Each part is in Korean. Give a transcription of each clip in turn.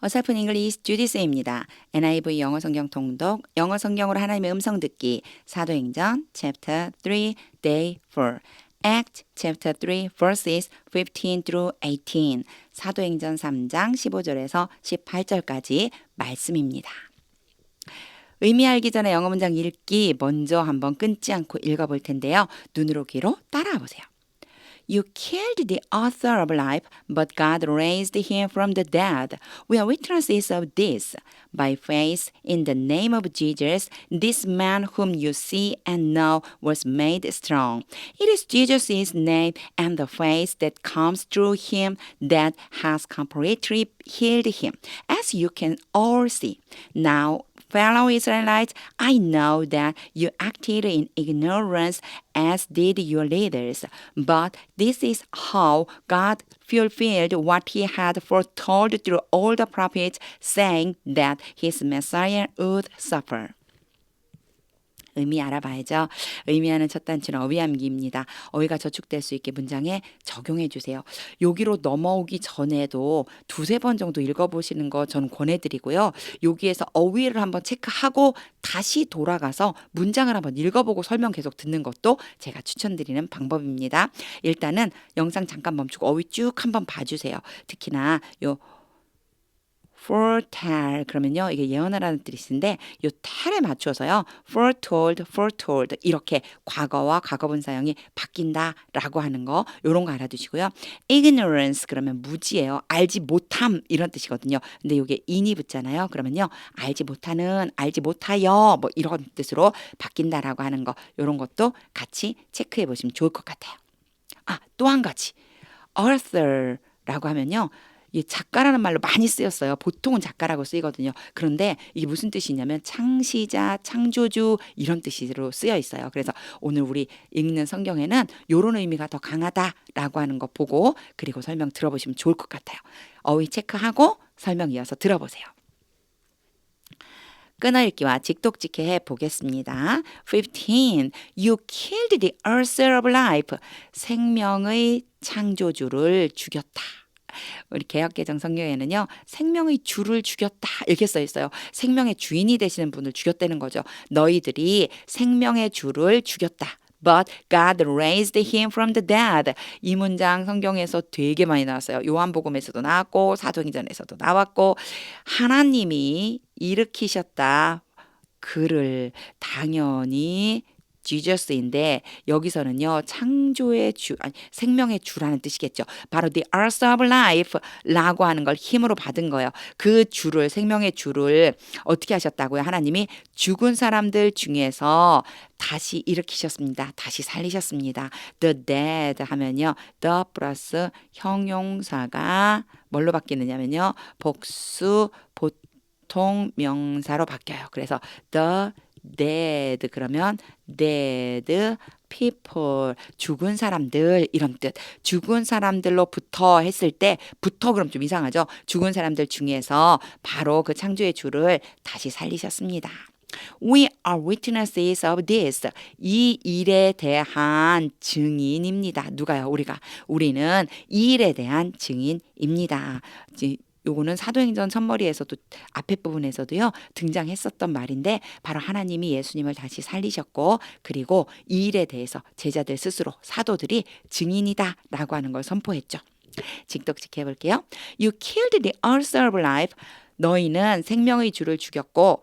어설픈 잉글리시 주디스입니다. NIV 영어 성경 통독, 영어 성경으로 하나님의 음성 듣기, 사도행전 chapter 3, day 4, Act chapter 3, verses 15 through 18, 사도행전 3장 15절에서 18절까지 말씀입니다. 의미 알기 전에 영어 문장 읽기 먼저 한번 끊지 않고 읽어볼 텐데요. 눈으로 귀로 따라와 보세요. You killed the author of life, but God raised him from the dead. We are witnesses of this. By faith in the name of Jesus, this man whom you see and know was made strong. It is Jesus' name and the faith that comes through him that has completely healed him, as you can all see. Now, fellow Israelites, I know that you acted in ignorance as did your leaders, but this is how God fulfilled what he had foretold through all the prophets, saying that his Messiah would suffer. 의미 알아봐야죠. 의미하는 첫 단추는 어휘암기입니다. 어휘가 저축될 수 있게 문장에 적용해 주세요. 여기로 넘어오기 전에도 두세 번 정도 읽어보시는 거 저는 권해드리고요. 여기에서 어휘를 한번 체크하고 다시 돌아가서 문장을 한번 읽어보고 설명 계속 듣는 것도 제가 추천드리는 방법입니다. 일단은 영상 잠깐 멈추고 어휘 쭉 한번 봐주세요. 특히나 요 foretell 그러면요 이게 예언하라는 뜻인데 요 tell에 맞춰서요 foretold 이렇게 과거와 과거분사형이 바뀐다라고 하는 거 요런 거 알아두시고요. ignorance 그러면 무지예요. 알지 못함 이런 뜻이거든요. 근데 요게 in이 붙잖아요. 그러면요 알지 못하는 알지 못하여 뭐 이런 뜻으로 바뀐다라고 하는 거 요런 것도 같이 체크해 보시면 좋을 것 같아요. 또 한 가지 author라고 하면요 이 작가라는 말로 많이 쓰였어요. 보통은 작가라고 쓰이거든요. 그런데 이게 무슨 뜻이냐면 창시자, 창조주 이런 뜻으로 쓰여 있어요. 그래서 오늘 우리 읽는 성경에는 이런 의미가 더 강하다라고 하는 거 보고 그리고 설명 들어보시면 좋을 것 같아요. 어휘 체크하고 설명 이어서 들어보세요. 끊어읽기와 직독직해 해보겠습니다. 15. You killed the author of life. 생명의 창조주를 죽였다. 우리 개역개정 성경에는요 생명의 주를 죽였다 이렇게 써 있어요. 생명의 주인이 되시는 분을 죽였다는 거죠. 너희들이 생명의 주를 죽였다. But God raised him from the dead. 이 문장 성경에서 되게 많이 나왔어요. 요한복음에서도 나왔고 사도행전에서도 나왔고 하나님이 일으키셨다. 그를 당연히 Jesus인데 여기서는요 창조의 주, 아니, 생명의 주라는 뜻이겠죠. 바로 the author of life라고 하는 걸 힘으로 받은 거예요. 그 주를 생명의 주를 어떻게 하셨다고요? 하나님이 죽은 사람들 중에서 다시 일으키셨습니다. 다시 살리셨습니다. The dead 하면요 the 플러스 형용사가 뭘로 바뀌느냐면요 복수 보통 명사로 바뀌어요. 그래서 the dead 그러면 dead people 죽은 사람들 이런 뜻. 죽은 사람들로부터 했을 때 부터 그럼 좀 이상하죠. 죽은 사람들 중에서 바로 그 창조의 주를 다시 살리셨습니다. We are witnesses of this. 이 일에 대한 증인입니다. 누가요? 우리는 이 일에 대한 증인입니다. 요거는 사도행전 첫머리에서도 앞에 부분에서도요 등장했었던 말인데 바로 하나님이 예수님을 다시 살리셨고 그리고 이 일에 대해서 제자들 스스로 사도들이 증인이다 라고 하는 걸 선포했죠. 직독직 해볼게요. You killed the author of life. 너희는 생명의 주를 죽였고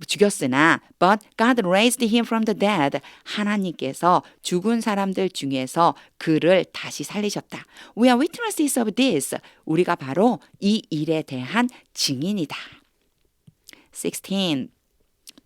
죽였으나 but God raised him from the dead. 하나님께서 죽은 사람들 중에서 그를 다시 살리셨다. We are witnesses of this. 우리가 바로 이 일에 대한 증인이다. 16.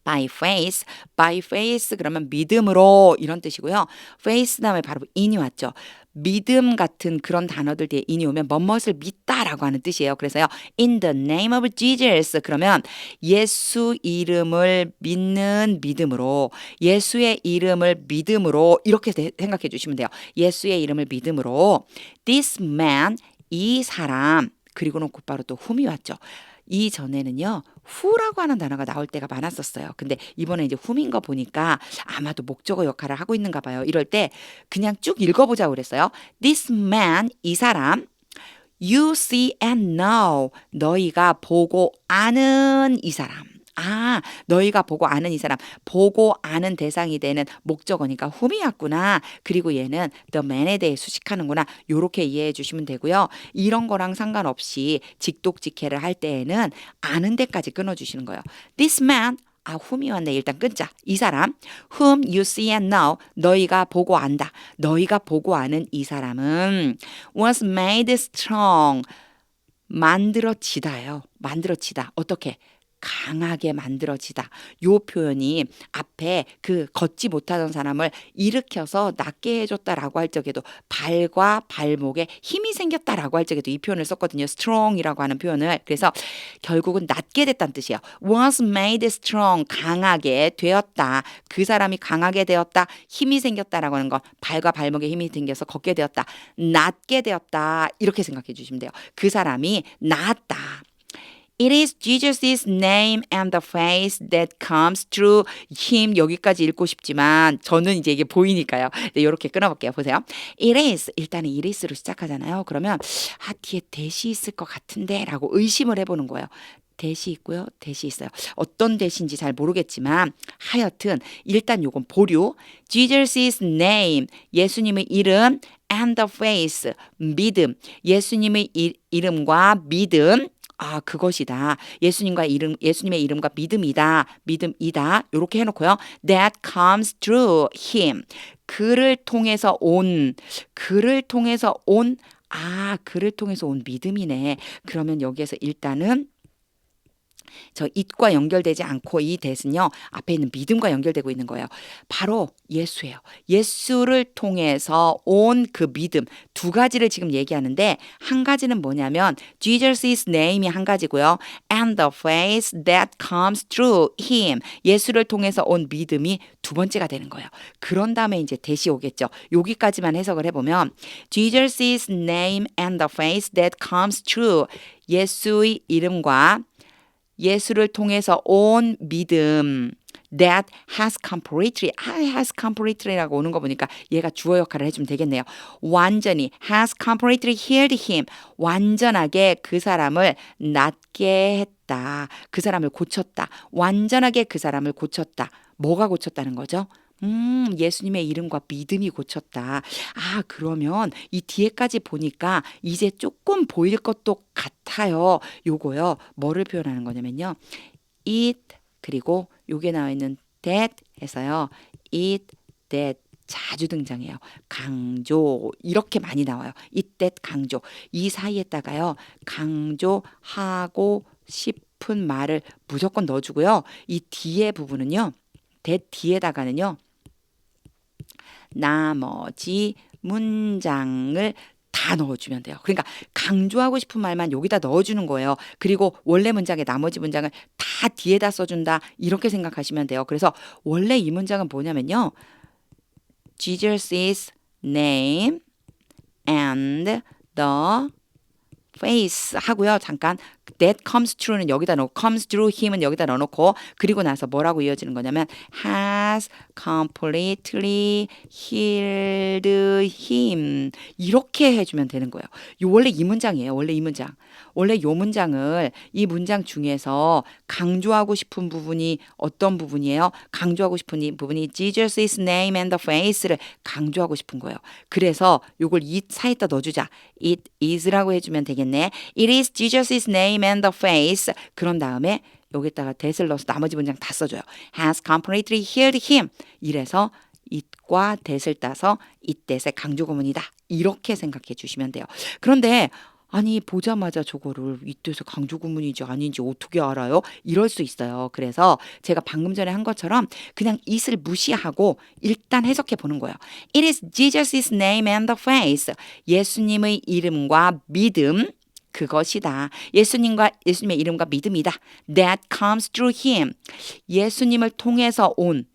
by faith 그러면 믿음으로 이런 뜻이고요. faith 다음에 바로 in이 왔죠. 믿음 같은 그런 단어들 뒤에 in이 오면 뭐뭇을 믿다라고 하는 뜻이에요. 그래서요. in the name of Jesus 그러면 예수 이름을 믿는 믿음으로 예수의 이름을 믿음으로 이렇게 생각해 주시면 돼요. 예수의 이름을 믿음으로 this man 이 사람 그리고는 곧바로 또 whom이 왔죠. 이전에는요 who라고 하는 단어가 나올 때가 많았었어요. 근데 이번에 이제 whom인 거 보니까 아마도 목적어 역할을 하고 있는가 봐요. 이럴 때 그냥 쭉 읽어보자고 그랬어요. This man, 이 사람 You see and know. 너희가 보고 아는 이 사람. 아, 너희가 보고 아는 이 사람. 보고 아는 대상이 되는 목적어니까 whom이었구나. 그리고 얘는 the man에 대해 수식하는구나. 요렇게 이해해 주시면 되고요. 이런 거랑 상관없이 직독직해를 할 때에는 아는 데까지 끊어주시는 거예요. This man, whom이 왔네. 일단 끊자. 이 사람, whom you see and know, 너희가 보고 안다. 너희가 보고 아는 이 사람은 was made strong, 만들어지다요. 만들어지다. 어떻게? 강하게 만들어지다. 요 표현이 앞에 그 걷지 못하던 사람을 일으켜서 낫게 해줬다라고 할 적에도 발과 발목에 힘이 생겼다라고 할 적에도 이 표현을 썼거든요. strong이라고 하는 표현을. 그래서 결국은 낫게 됐다는 뜻이에요. was made strong, 강하게 되었다. 그 사람이 강하게 되었다. 힘이 생겼다라고 하는 건 발과 발목에 힘이 생겨서 걷게 되었다. 낫게 되었다. 이렇게 생각해 주시면 돼요. 그 사람이 나았다. It is Jesus' name and the face that comes through him. 여기까지 읽고 싶지만 저는 이제 이게 보이니까요. 네, 이렇게 끊어볼게요. 보세요. It is. 일단은 it is로 시작하잖아요. 그러면 뒤에 대시 있을 것 같은데 라고 의심을 해보는 거예요. 대시 있고요. 대시 있어요. 어떤 대시인지 잘 모르겠지만 하여튼 일단 요건 보류. Jesus' name. 예수님의 이름 and the face. 믿음. 예수님의 이름과 믿음. 그것이다. 예수님의 이름과 믿음이다. 요렇게 해놓고요. That comes through him. 그를 통해서 온 믿음이네. 그러면 여기에서 일단은 저 it과 연결되지 않고 이 that은요. 앞에 있는 믿음과 연결되고 있는 거예요. 바로 예수예요. 예수를 통해서 온 그 믿음. 두 가지를 지금 얘기하는데 한 가지는 뭐냐면 Jesus' name이 한 가지고요. And the face that comes through him. 예수를 통해서 온 믿음이 두 번째가 되는 거예요. 그런 다음에 이제 that이 오겠죠. 여기까지만 해석을 해보면 Jesus' name and the face that comes through. 예수의 이름과 예수를 통해서 온 믿음 that has completely라고 오는 거 보니까 얘가 주어 역할을 해주면 되겠네요. 완전히 has completely healed him. 완전하게 그 사람을 낫게 했다. 그 사람을 고쳤다. 완전하게 그 사람을 고쳤다. 뭐가 고쳤다는 거죠? 예수님의 이름과 믿음이 고쳤다. 그러면 이 뒤에까지 보니까 이제 조금 보일 것도 같아요. 요거요. 뭐를 표현하는 거냐면요. it 그리고 요게 나와 있는 that 해서요. it, that 자주 등장해요. 강조 이렇게 많이 나와요. it, that 강조. 이 사이에다가요. 강조하고 싶은 말을 무조건 넣어주고요. 이 뒤에 부분은요. that 뒤에다가는요. 나머지 문장을 다 넣어주면 돼요. 그러니까 강조하고 싶은 말만 여기다 넣어주는 거예요. 그리고 원래 문장의 나머지 문장을 다 뒤에다 써준다. 이렇게 생각하시면 돼요. 그래서 원래 이 문장은 뭐냐면요. Jesus' name and the face 하고요. 잠깐 that comes through는 여기다 넣고 comes through him은 여기다 넣어놓고 그리고 나서 뭐라고 이어지는 거냐면 has completely healed him 이렇게 해주면 되는 거예요. 원래 이 문장이에요. 원래 이 문장. 원래 요 문장을 이 문장 중에서 강조하고 싶은 부분이 어떤 부분이에요? 강조하고 싶은 이 부분이 Jesus' name and the face를 강조하고 싶은 거예요. 그래서 요걸 이 사이에다 넣어주자. It is라고 해주면 되겠네. It is Jesus' name and the face. 그런 다음에 여기다가 that을 넣어서 나머지 문장 다 써줘요. Has completely healed him. 이래서 it과 that을 따서 it that의 강조 구문이다. 이렇게 생각해 주시면 돼요. 그런데 아니 보자마자 저거를 이때서 강조 구문인지 아닌지 어떻게 알아요? 이럴 수 있어요. 그래서 제가 방금 전에 한 것처럼 그냥 it을 무시하고 일단 해석해 보는 거예요. It is Jesus' name and the face. 예수님의 이름과 믿음 그것이다. 예수님의 이름과 믿음이다. That comes through him. 예수님을 통해서 온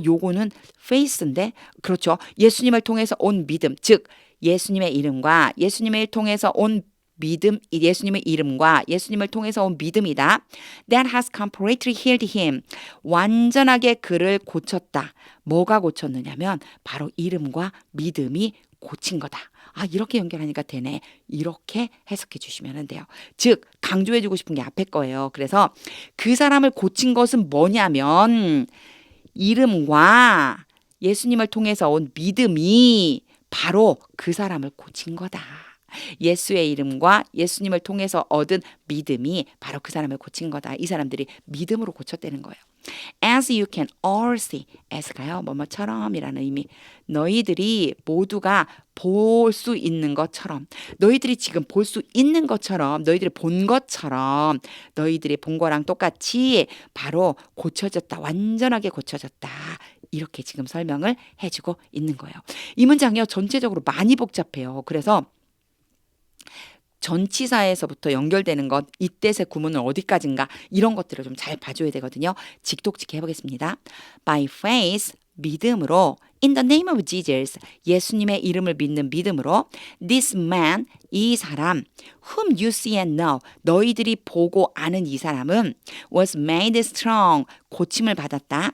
요거는 face인데 그렇죠. 예수님을 통해서 온 믿음 즉 예수님의 이름과 예수님을 통해서 온 믿음, 예수님의 이름과 예수님을 통해서 온 믿음이다. That has completely healed him. 완전하게 그를 고쳤다. 뭐가 고쳤느냐면 바로 이름과 믿음이 고친 거다. 아, 이렇게 연결하니까 되네. 이렇게 해석해 주시면 돼요. 즉, 강조해 주고 싶은 게 앞에 거예요. 그래서 그 사람을 고친 것은 뭐냐면 이름과 예수님을 통해서 온 믿음이 바로 그 사람을 고친 거다. 예수의 이름과 예수님을 통해서 얻은 믿음이 바로 그 사람을 고친 거다. 이 사람들이 믿음으로 고쳤다는 거예요. As you can all see. as가요. 뭐뭐처럼이라는 의미. 너희들이 모두가 볼 수 있는 것처럼, 너희들이 지금 볼 수 있는 것처럼, 너희들이 본 것처럼, 너희들이 본 거랑 똑같이 바로 고쳐졌다. 완전하게 고쳐졌다. 이렇게 지금 설명을 해주고 있는 거예요. 이 문장이요. 전체적으로 많이 복잡해요. 그래서 전치사에서부터 연결되는 것, 이때의 구문은 어디까지인가 이런 것들을 좀 잘 봐줘야 되거든요. 직독직해 해보겠습니다. By faith, 믿음으로 in the name of Jesus, 예수님의 이름을 믿는 믿음으로 this man, 이 사람 whom you see and know, 너희들이 보고 아는 이 사람은 was made strong, 고침을 받았다.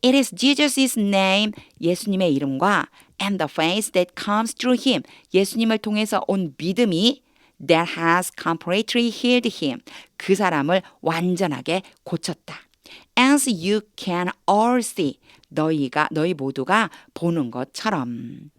It is Jesus' name, 예수님의 이름과 and the faith that comes through him, 예수님을 통해서 온 믿음이 that has completely healed him. 그 사람을 완전하게 고쳤다. As you can all see. 너희 모두가 보는 것처럼.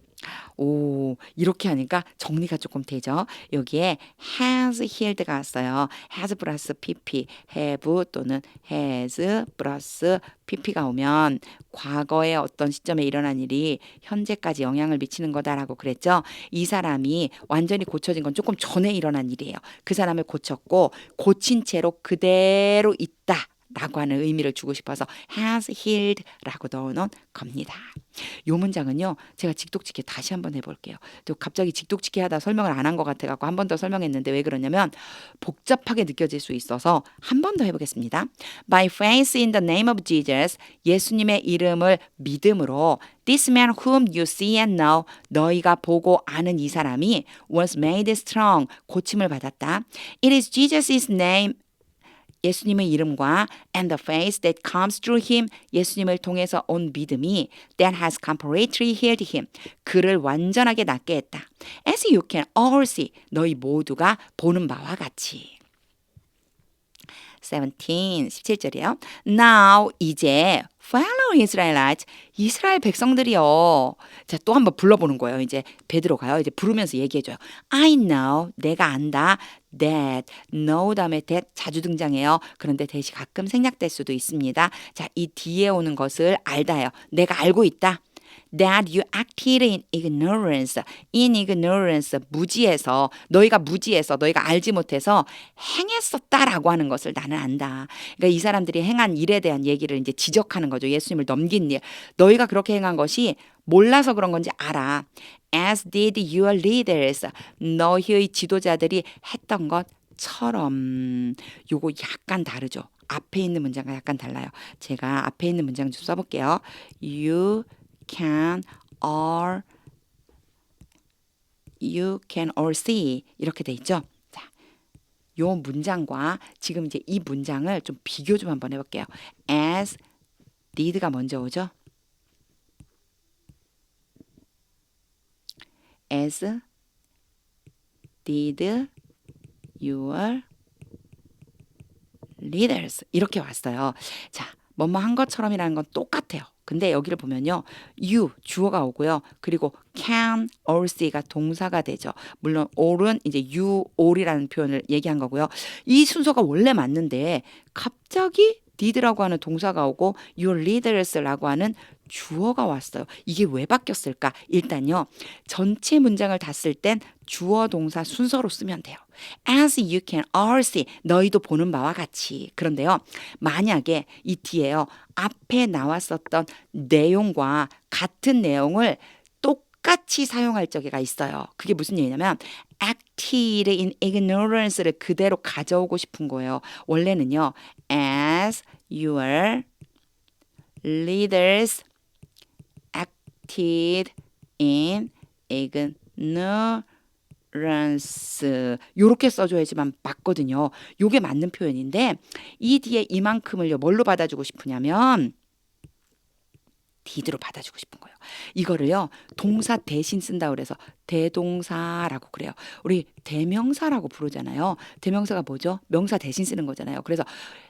오, 이렇게 하니까 정리가 조금 되죠. 여기에 has healed가 왔어요. has 플러스 pp, have 또는 has 플러스 pp가 오면 과거의 어떤 시점에 일어난 일이 현재까지 영향을 미치는 거다라고 그랬죠. 이 사람이 완전히 고쳐진 건 조금 전에 일어난 일이에요. 그 사람을 고쳤고 고친 채로 그대로 있다. 라고 하는 의미를 주고 싶어서 has healed 라고 넣어놓은 겁니다. 이 문장은요. 제가 직독직해 다시 한번 해볼게요. 또 갑자기 직독직해 하다 설명을 안 한 것 같아서 한 번 더 설명했는데 왜 그러냐면 복잡하게 느껴질 수 있어서 한 번 더 해보겠습니다. By faith in the name of Jesus, 예수님의 이름을 믿음으로 This man whom you see and know, 너희가 보고 아는 이 사람이 was made strong, 고침을 받았다. It is Jesus' name, 예수님의 이름과 and the faith that comes through him, 예수님을 통해서 온 믿음이 that has completely healed him, 그를 완전하게 낫게 했다. As you can all see, 너희 모두가 보는 바와 같이. 17절이에요. Now, 이제 fellow Israelites, 이스라엘 백성들이요. 자, 또 한번 불러보는 거예요. 이제 베드로가요. 이제 부르면서 얘기해줘요. I know, 내가 안다. that, know 다음에 that 자주 등장해요. 그런데 that이 가끔 생략될 수도 있습니다. 자, 이 뒤에 오는 것을 알다요. 내가 알고 있다. That you acted in ignorance. In ignorance, 무지해서, 너희가 무지해서, 너희가 알지 못해서 행했었다라고 하는 것을 나는 안다. 그러니까 이 사람들이 행한 일에 대한 얘기를 이제 지적하는 거죠. 예수님을 넘긴 일. 너희가 그렇게 행한 것이 몰라서 그런 건지 알아. As did your leaders. 너희의 지도자들이 했던 것처럼. 요거 약간 다르죠. 앞에 있는 문장과 약간 달라요. 제가 앞에 있는 문장 좀 써볼게요. You can all see 이렇게 돼 있죠. 자, 요 문장과 지금 이제 이 문장을 좀 비교 좀 한번 해볼게요. As did가 먼저 오죠. As did your leaders 이렇게 왔어요. 자, 뭐뭐 한 것처럼이라는 건 똑같아요. 근데 여기를 보면요. you 주어가 오고요. 그리고 can all see가 동사가 되죠. 물론 all은 이제 you all이라는 표현을 얘기한 거고요. 이 순서가 원래 맞는데 갑자기 did라고 하는 동사가 오고 your leaders라고 하는 주어가 왔어요. 이게 왜 바뀌었을까? 일단요. 전체 문장을 다 쓸 땐 주어 동사 순서로 쓰면 돼요. As you can all see, 너희도 보는 바와 같이. 그런데요. 만약에 이 뒤에요. 앞에 나왔었던 내용과 같은 내용을 똑같이 사용할 적이 있어요. 그게 무슨 얘기냐면 acted in ignorance를 그대로 가져오고 싶은 거예요. 원래는요. As your leaders acted in ignorance 요렇게 써줘야지만 맞거든요. 요게 맞는 표현인데 이 뒤에 이만큼을요 뭘로 받아주고 싶으냐면 did로 받아주고 싶은 거예요. 이거를요 동사 대신 쓴다 그래서 대동사라고 그래요. 우리 대명사라고 부르잖아요. 대명사가 뭐죠? 명사 대신 쓰는 거잖아요. 그래서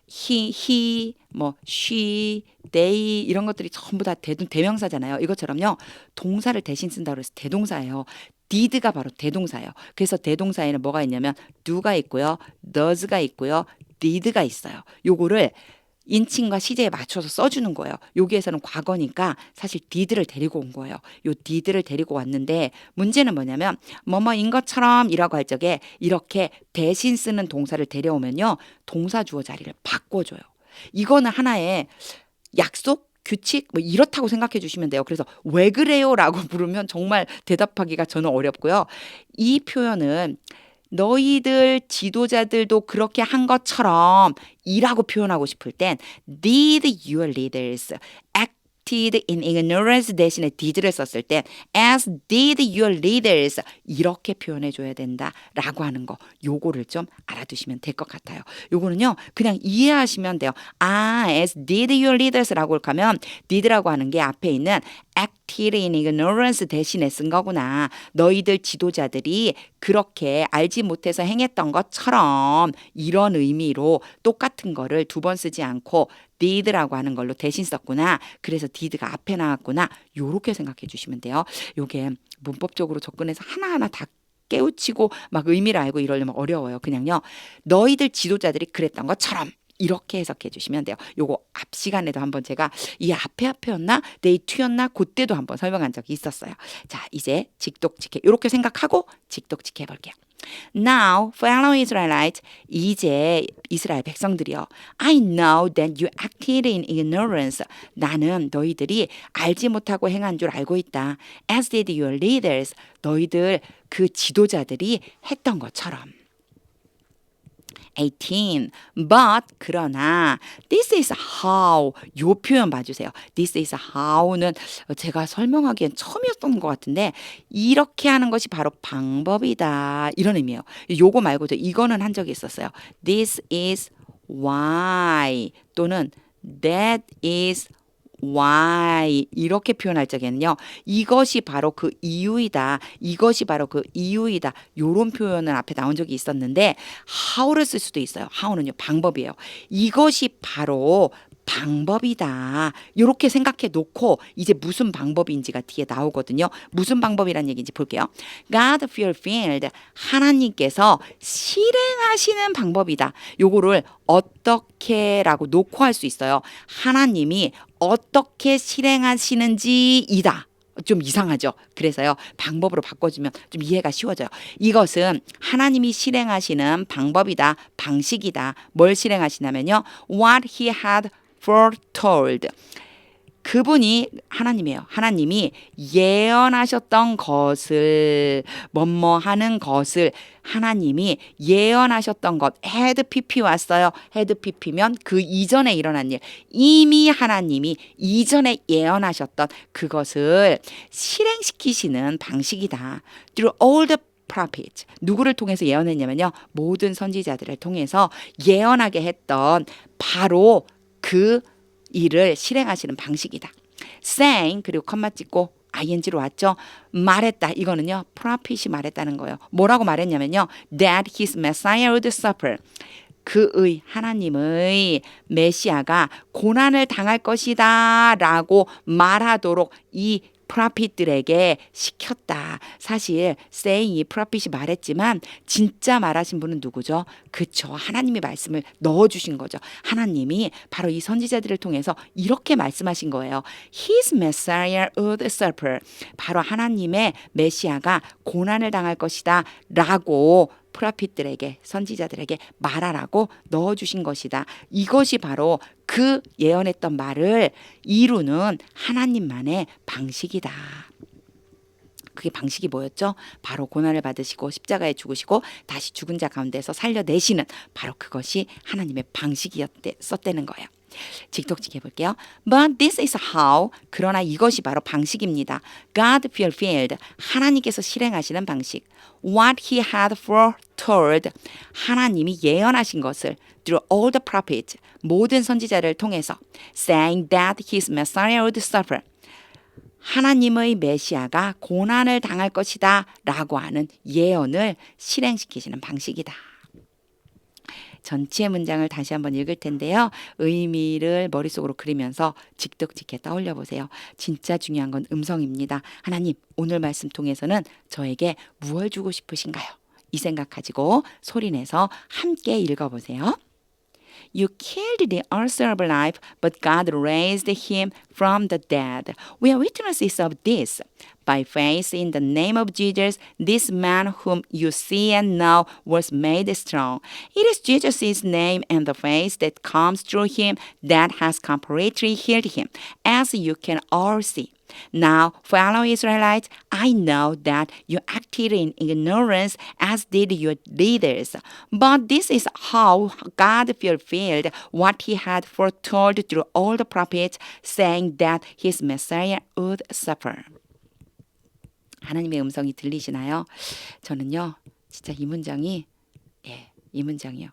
he, 뭐 she, they 이런 것들이 전부 다 대명사잖아요. 이것처럼요 동사를 대신 쓴다 그래서 대동사예요. did가 바로 대동사예요. 그래서 대동사에는 뭐가 있냐면 do가 있고요, does가 있고요, did가 있어요. 요거를 인칭과 시제에 맞춰서 써주는 거예요. 여기에서는 과거니까 사실 did를 데리고 온 거예요. 요 did를 데리고 왔는데 문제는 뭐냐면 뭐뭐인 것처럼 이라고 할 적에 이렇게 대신 쓰는 동사를 데려오면요 동사 주어 자리를 바꿔줘요. 이거는 하나의 약속? 규칙? 뭐 이렇다고 생각해 주시면 돼요. 그래서 왜 그래요? 라고 물으면 정말 대답하기가 저는 어렵고요. 이 표현은 너희들 지도자들도 그렇게 한 것처럼 이라고 표현하고 싶을 땐 did your leaders acted in ignorance 대신에 did를 썼을 땐 as did your leaders 이렇게 표현해 줘야 된다라고 하는 거 요거를 좀 알아두시면 될 것 같아요. 요거는요 그냥 이해하시면 돼요. as did your leaders라고 하면 did라고 하는 게 앞에 있는 acted in ignorance 대신에 쓴 거구나. 너희들 지도자들이 그렇게 알지 못해서 행했던 것처럼 이런 의미로 똑같은 거를 두 번 쓰지 않고 did라고 하는 걸로 대신 썼구나. 그래서 did가 앞에 나왔구나. 요렇게 생각해 주시면 돼요. 요게 문법적으로 접근해서 하나하나 다 깨우치고 막 의미를 알고 이러려면 어려워요. 그냥요. 너희들 지도자들이 그랬던 것처럼 이렇게 해석해 주시면 돼요. 요거 앞 시간에도 한번 제가 이 앞에였나 they to였나 그때도 한번 설명한 적이 있었어요. 자 이제 직독직해 이렇게 생각하고 직독직해 해볼게요. Now, fellow Israelites, 이제 이스라엘 백성들이여, I know that you acted in ignorance. 나는 너희들이 알지 못하고 행한 줄 알고 있다. As did your leaders. 너희들 그 지도자들이 했던 것처럼. 18. But 그러나 this is how 요 표현 봐주세요. This is how는 제가 설명하기엔 처음이었던 것 같은데 이렇게 하는 것이 바로 방법이다 이런 의미예요. 요거 말고도 이거는 한 적이 있었어요. This is why 또는 that is why 이렇게 표현할 적에는요. 이것이 바로 그 이유이다. 이것이 바로 그 이유이다. 요런 표현은 앞에 나온 적이 있었는데 how를 쓸 수도 있어요. how는요. 방법이에요. 이것이 바로 방법이다. 이렇게 생각해 놓고 이제 무슨 방법인지가 뒤에 나오거든요. 무슨 방법이란 얘기인지 볼게요. God fulfilled 하나님께서 실행하시는 방법이다. 요거를 어떻게라고 놓고 할 수 있어요. 하나님이 어떻게 실행하시는지이다. 좀 이상하죠. 그래서요. 방법으로 바꿔주면 좀 이해가 쉬워져요. 이것은 하나님이 실행하시는 방법이다. 방식이다. 뭘 실행하시냐면요. What he had foretold. 그분이 하나님이에요. 하나님이 예언하셨던 것을 뭐뭐 하는 것을 하나님이 예언하셨던 것 had pp 왔어요. had pp면 그 이전에 일어난 일 이미 하나님이 이전에 예언하셨던 그것을 실행시키시는 방식이다. Through all the prophets. 누구를 통해서 예언했냐면요. 모든 선지자들을 통해서 예언하게 했던 바로 그 일을 실행하시는 방식이다. saying 그리고 컴마 찍고 ing로 왔죠. 말했다. 이거는요. prophet이 말했다는 거예요. 뭐라고 말했냐면요. that his Messiah would suffer. 그의 하나님의 메시아가 고난을 당할 것이다 라고 말하도록 이 프라핏들에게 시켰다. 사실 saying이 프라핏이 말했지만 진짜 말하신 분은 누구죠? 그쵸. 하나님이 말씀을 넣어주신 거죠. 하나님이 바로 이 선지자들을 통해서 이렇게 말씀하신 거예요. His Messiah would suffer. 바로 하나님의 메시아가 고난을 당할 것이다 라고 프라핏들에게 선지자들에게 말하라고 넣어주신 것이다. 이것이 바로 그 예언했던 말을 이루는 하나님만의 방식이다. 그게 방식이 뭐였죠? 바로 고난을 받으시고 십자가에 죽으시고 다시 죽은 자 가운데서 살려내시는 바로 그것이 하나님의 방식이었다는 거예요. 직독직 해볼게요. But this is how. 그러나 이것이 바로 방식입니다. God fulfilled. 하나님께서 실행하시는 방식. What he had foretold. 하나님이 예언하신 것을 through all the prophets. 모든 선지자를 통해서 saying that his Messiah would suffer. 하나님의 메시아가 고난을 당할 것이다 라고 하는 예언을 실행시키시는 방식이다. 전체 문장을 다시 한번 읽을 텐데요. 의미를 머릿속으로 그리면서 직독직해 떠올려 보세요. 진짜 중요한 건 음성입니다. 하나님, 오늘 말씀 통해서는 저에게 무엇을 주고 싶으신가요? 이 생각 가지고 소리내서 함께 읽어보세요. You killed the author of life, but God raised him from the dead. We are witnesses of this. By faith in the name of Jesus, this man whom you see and know was made strong. It is Jesus' name and the faith that comes through him that has completely healed him, as you can all see. Now, fellow Israelites, I know that you acted in ignorance as did your leaders. But this is how God fulfilled what he had foretold through all the prophets, saying that his Messiah would suffer. 하나님의 음성이 들리시나요? 저는요, 진짜 이 문장이, 이 문장이요.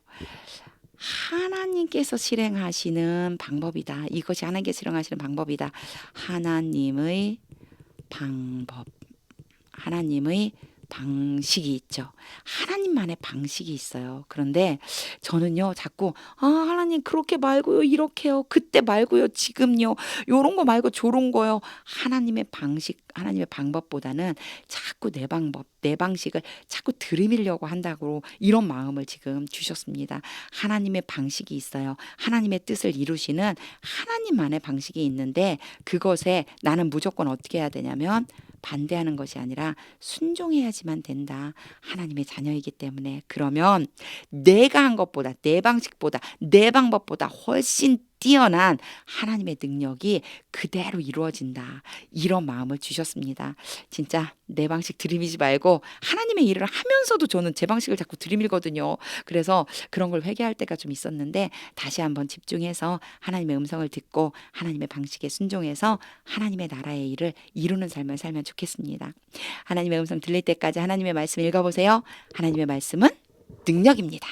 하나님께서 실행하시는 방법이다. 이것이 하나님께서 실행하시는 방법이다. 하나님의 방법, 하나님의 방식이 있죠. 하나님만의 방식이 있어요. 그런데 저는요, 자꾸 하나님 그렇게 말고요, 이렇게요, 그때 말고요, 지금요, 요런 거 말고 저런 거요. 하나님의 방식, 하나님의 방법보다는 자꾸 내 방법, 내 방식을 자꾸 들이밀려고 한다고 이런 마음을 지금 주셨습니다. 하나님의 방식이 있어요. 하나님의 뜻을 이루시는 하나님만의 방식이 있는데 그것에 나는 무조건 어떻게 해야 되냐면 반대하는 것이 아니라 순종해야지만 된다. 하나님의 자녀이기 때문에. 그러면 내가 한 것보다, 내 방식보다, 내 방법보다 훨씬 뛰어난 하나님의 능력이 그대로 이루어진다. 이런 마음을 주셨습니다. 진짜 내 방식 들이미지 말고 하나님의 일을 하면서도 저는 제 방식을 자꾸 들이밀거든요. 그래서 그런 걸 회개할 때가 좀 있었는데 다시 한번 집중해서 하나님의 음성을 듣고 하나님의 방식에 순종해서 하나님의 나라의 일을 이루는 삶을 살면 좋겠습니다. 하나님의 음성 들릴 때까지 하나님의 말씀 읽어보세요. 하나님의 말씀은 능력입니다.